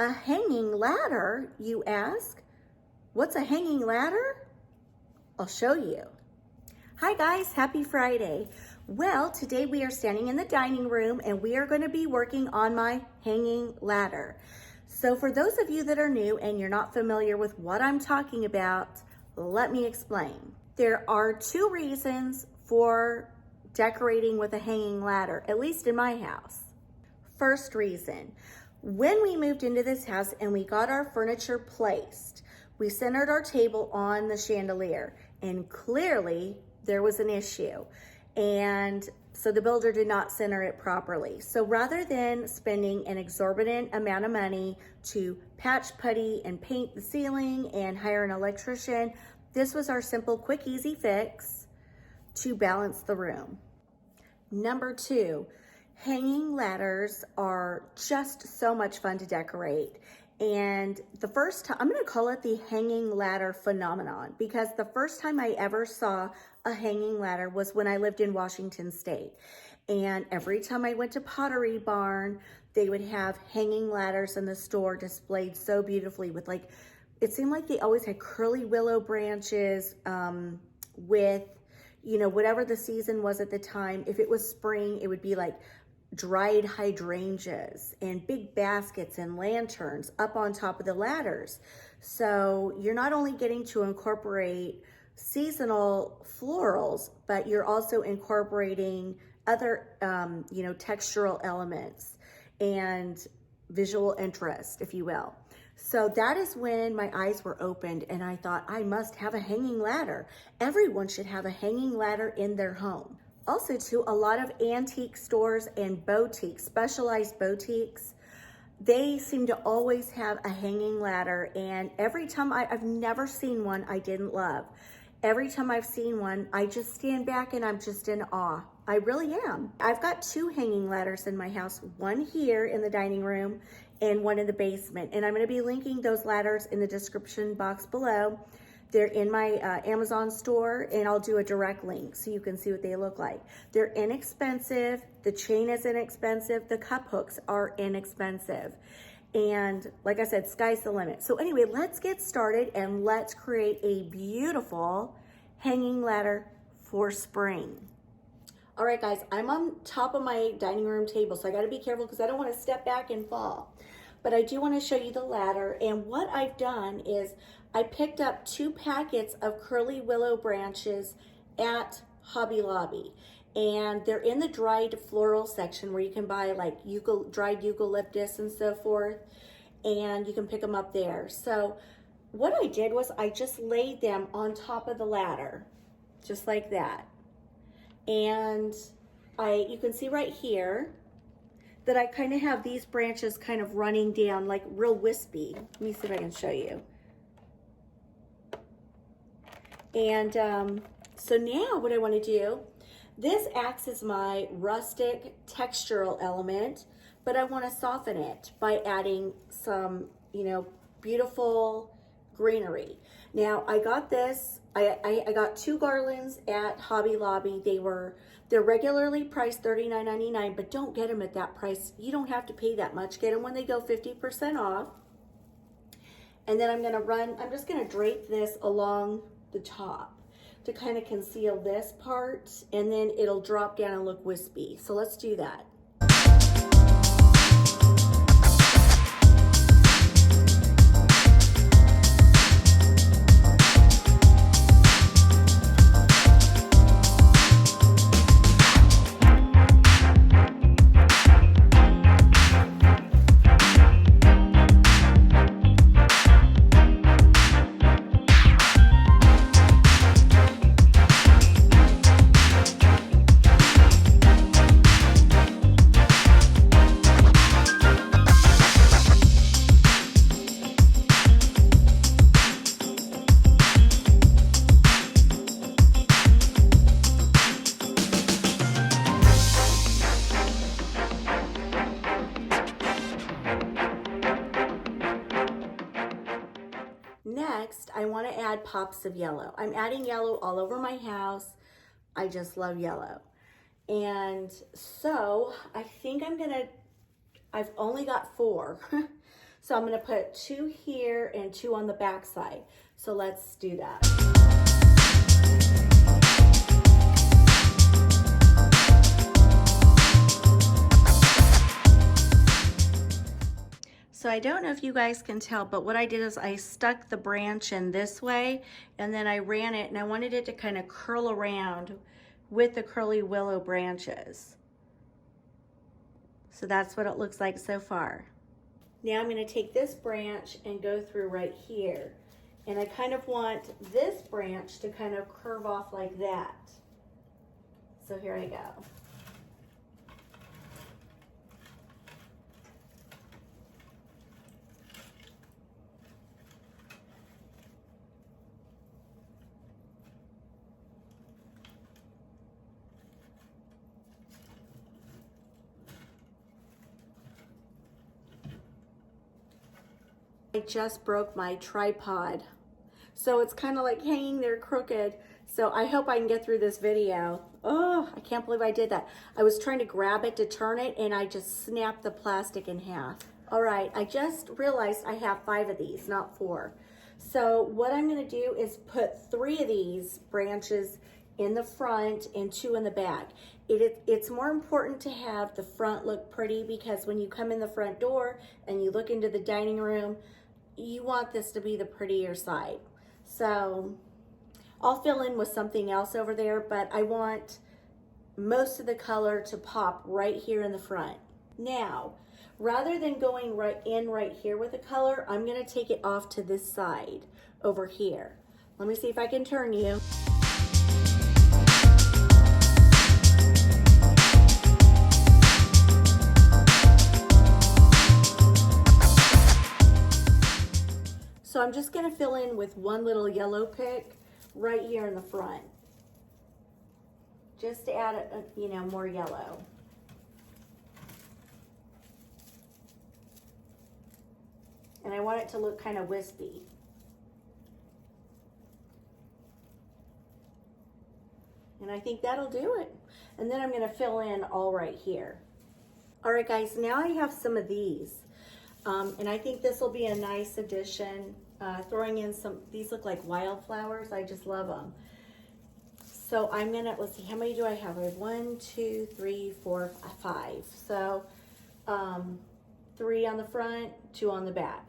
A hanging ladder, you ask? What's a hanging ladder? I'll show you. Hi guys, happy Friday. Well, today we are standing in the dining room and we are going to be working on my hanging ladder. So for those of you that are new and you're not familiar with what I'm talking about, let me explain. There are two reasons for decorating with a hanging ladder, at least in my house. First reason, when we moved into this house and we got our furniture placed, we centered our table on the chandelier, and clearly there was an issue. And so the builder did not center it properly. So rather than spending an exorbitant amount of money to patch, putty, and paint the ceiling and hire an electrician, this was our simple, quick, easy fix to balance the room. Number two, hanging ladders are just so much fun to decorate. And the first time, I'm gonna call it the hanging ladder phenomenon, because the first time I ever saw a hanging ladder was when I lived in Washington State. And every time I went to Pottery Barn, they would have hanging ladders in the store displayed so beautifully with, like, it seemed like they always had curly willow branches with, you know, whatever the season was at the time. If it was spring, it would be like dried hydrangeas and big baskets and lanterns up on top of the ladders. So you're not only getting to incorporate seasonal florals, but you're also incorporating other, you know, textural elements and visual interest, if you will. So that is when my eyes were opened and I thought, I must have a hanging ladder. Everyone should have a hanging ladder in their home. Also too, a lot of antique stores and boutiques, specialized boutiques, they seem to always have a hanging ladder, and every time I've never seen one I didn't love. Every time I've seen one, I just stand back and I'm just in awe. I really am. I've got two hanging ladders in my house, one here in the dining room and one in the basement. And I'm gonna be linking those ladders in the description box below. They're in my Amazon store, and I'll do a direct link so you can see what they look like. They're inexpensive, the chain is inexpensive, the cup hooks are inexpensive. And like I said, sky's the limit. So anyway, let's get started and let's create a beautiful hanging ladder for spring. All right guys, I'm on top of my dining room table, so I gotta be careful because I don't wanna step back and fall. But I do wanna show you the ladder, and what I've done is I picked up 2 packets of curly willow branches at Hobby Lobby. And they're in the dried floral section where you can buy like dried eucalyptus and so forth, and you can pick them up there. So what I did was I just laid them on top of the ladder, just like that. And you can see right here that I kind of have these branches kind of running down, like real wispy. Let me see if I can show you. And so now what I want to do, this acts as my rustic textural element, but I want to soften it by adding some, you know, beautiful greenery. Now I got this, I got 2 garlands at Hobby Lobby. They're regularly priced $39.99, but don't get them at that price. You don't have to pay that much. Get them when they go 50% off. And then I'm just gonna drape this along the top to kind of conceal this part, and then it'll drop down and look wispy. So let's do that. Next, I want to add pops of yellow. I'm adding yellow all over my house. I just love yellow. And so I think I've only got 4. So I'm gonna put 2 here and 2 on the back side. So let's do that. So I don't know if you guys can tell, but what I did is I stuck the branch in this way, and then I ran it, and I wanted it to kind of curl around with the curly willow branches. So that's what it looks like so far. Now I'm going to take this branch and go through right here. And I kind of want this branch to kind of curve off like that. So here I go. I just broke my tripod, so it's kind of like hanging there crooked. So I hope I can get through this video. Oh, I can't believe I did that. I was trying to grab it to turn it, and I just snapped the plastic in half. All right, I just realized I have 5 of these, not 4. So what I'm gonna do is put 3 of these branches in the front and 2 in the back. It's more important to have the front look pretty, because when you come in the front door and you look into the dining room, you want this to be the prettier side. So I'll fill in with something else over there, but I want most of the color to pop right here in the front. Now, rather than going right here with the color, I'm gonna take it off to this side over here. Let me see if I can turn you. So I'm just gonna fill in with one little yellow pick right here in the front, just to add more yellow. And I want it to look kind of wispy. And I think that'll do it. And then I'm gonna fill in all right here. All right guys, now I have some of these. And I think this will be a nice addition. Throwing in these look like wildflowers. I just love them. So I'm gonna, let's see, how many do I have? I have 1, 2, 3, 4, 5. So 3 on the front, 2 on the back.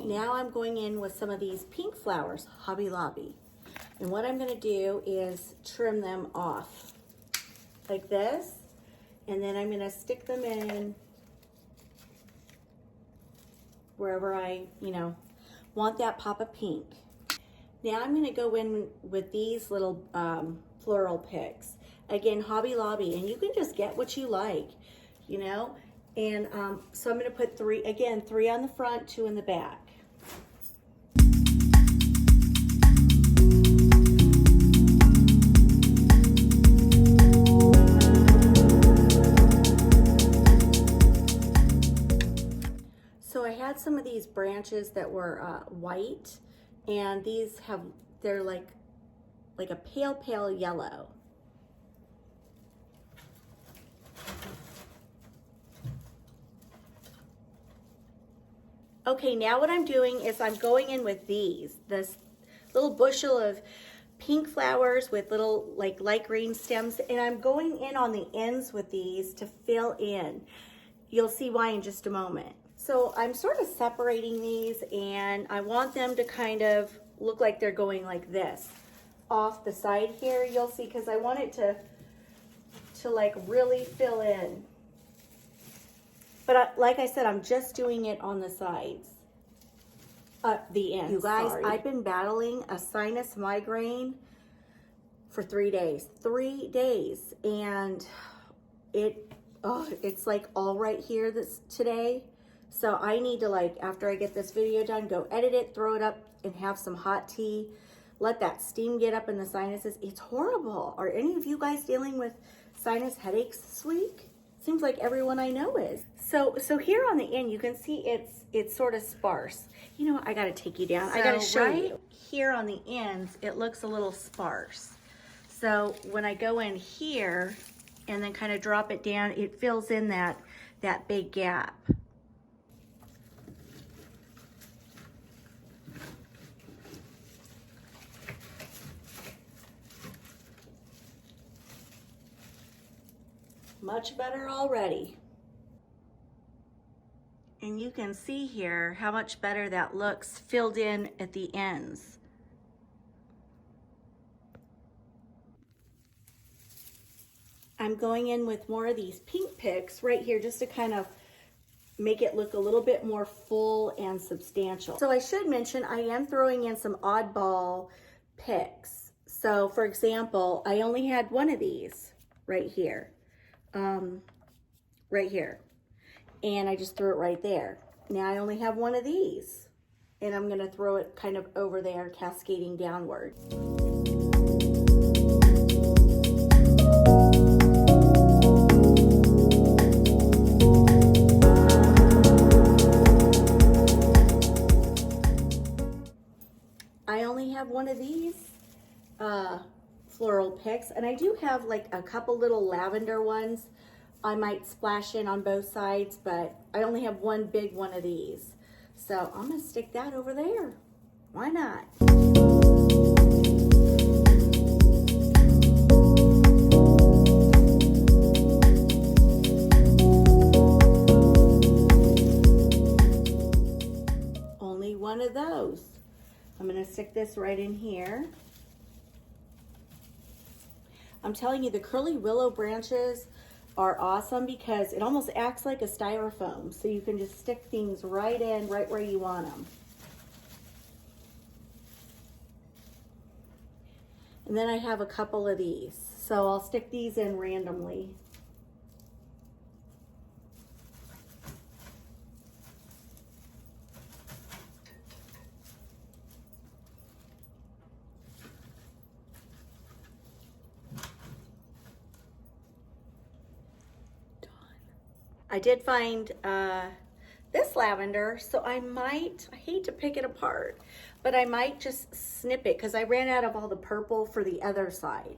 Now I'm going in with some of these pink flowers, Hobby Lobby. And what I'm gonna do is trim them off like this. And then I'm gonna stick them in wherever I, want that pop of pink. Now I'm gonna go in with these little floral picks. Again, Hobby Lobby, and you can just get what you like, And so I'm gonna put 3 on the front, 2 in the back. So I had some of these branches that were white, and they're like a pale yellow. Okay, now what I'm doing is I'm going in with this little bushel of pink flowers with little light green stems, and I'm going in on the ends with these to fill in. You'll see why in just a moment. So I'm sort of separating these, and I want them to kind of look like they're going like this off the side here. You'll see, because I want it to really fill in. But like I said, I'm just doing it on the sides, the ends. You guys, I've been battling a sinus migraine for 3 days. 3 days, and it's like all right here today. So I need to, after I get this video done, go edit it, throw it up, and have some hot tea. let that steam get up in the sinuses. It's horrible. Are any of you guys dealing with sinus headaches this week? Seems like everyone I know is. So here on the end, you can see it's sort of sparse. You know, I gotta take you down. I gotta show you. Here on the ends, it looks a little sparse. So when I go in here and then kind of drop it down, it fills in that big gap. Much better already. And you can see here how much better that looks filled in at the ends. I'm going in with more of these pink picks right here just to kind of make it look a little bit more full and substantial. So I should mention I am throwing in some oddball picks. So for example, I only had one of these right here. Right here, and I just threw it right there. Now I only have one of these, and I'm going to throw it kind of over there, cascading downward. I only have one of these floral picks, and I do have like a couple little lavender ones I might splash in on both sides, but I only have one big one of these. So I'm gonna stick that over there. Why not? Only one of those. I'm gonna stick this right in here. I'm telling you, the curly willow branches are awesome because it almost acts like a styrofoam. So you can just stick things right in, right where you want them. And then I have a couple of these. So I'll stick these in randomly. I did find this lavender, so I hate to pick it apart, but I might just snip it because I ran out of all the purple for the other side.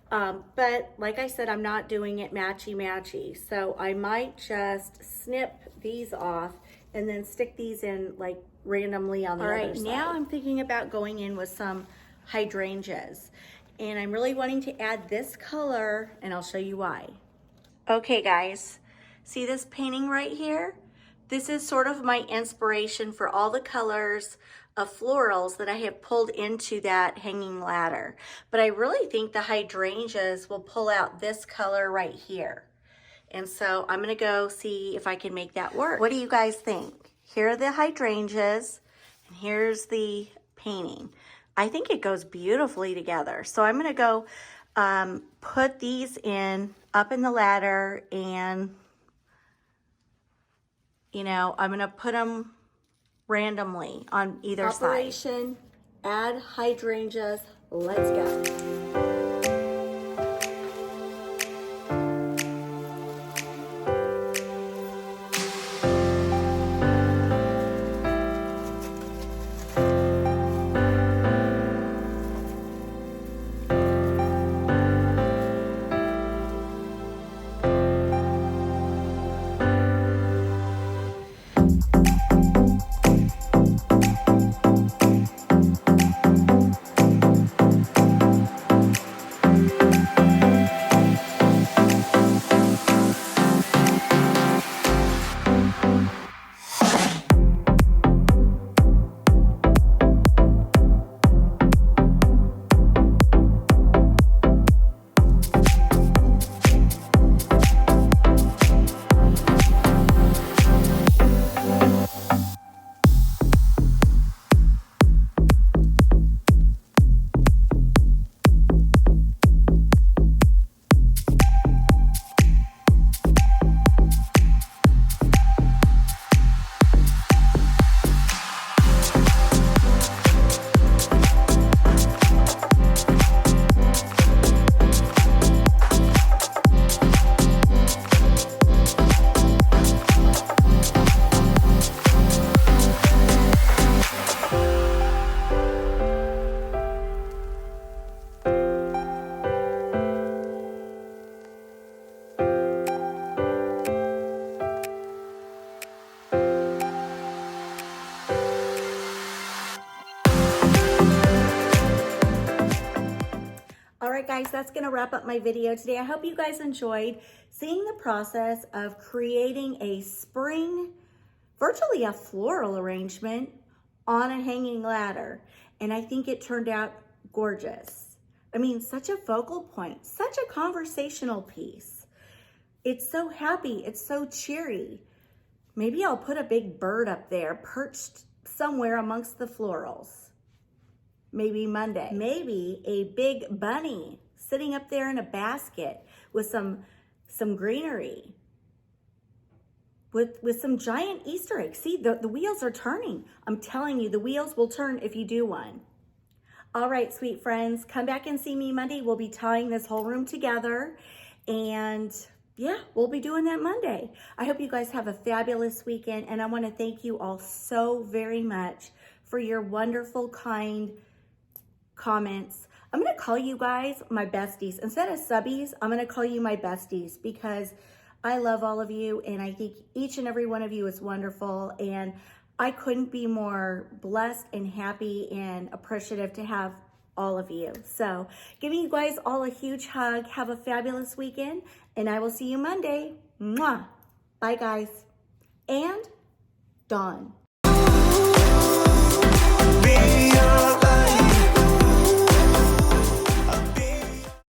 But like I said, I'm not doing it matchy-matchy, so I might just snip these off and then stick these in like randomly on the other side. Now I'm thinking about going in with some hydrangeas, and I'm really wanting to add this color, and I'll show you why. Okay guys, see this painting right here? This is sort of my inspiration for all the colors of florals that I have pulled into that hanging ladder. But I really think the hydrangeas will pull out this color right here. And so I'm gonna go see if I can make that work. What do you guys think? Here are the hydrangeas, and here's the painting. I think it goes beautifully together. So I'm gonna go put these up in the ladder, and you know, I'm gonna put them randomly on either side. Operation add hydrangeas. Let's go. right, guys, that's gonna wrap up my video today. I hope you guys enjoyed seeing the process of creating a spring, virtually a floral arrangement on a hanging ladder. And I think it turned out gorgeous. I mean, such a focal point, such a conversational piece. It's so happy, it's so cheery. Maybe I'll put a big bird up there perched somewhere amongst the florals. Maybe Monday. Maybe a big bunny sitting up there in a basket with some greenery. With some giant Easter eggs. See, the wheels are turning. I'm telling you, the wheels will turn if you do one. All right, sweet friends, come back and see me Monday. We'll be tying this whole room together. And yeah, we'll be doing that Monday. I hope you guys have a fabulous weekend. And I want to thank you all so very much for your wonderful, kind comments. I'm going to call you guys my besties. Instead of subbies, I'm going to call you my besties because I love all of you, and I think each and every one of you is wonderful, and I couldn't be more blessed and happy and appreciative to have all of you. So giving you guys all a huge hug. Have a fabulous weekend, and I will see you Monday. Mwah. Bye, guys. And Dawn.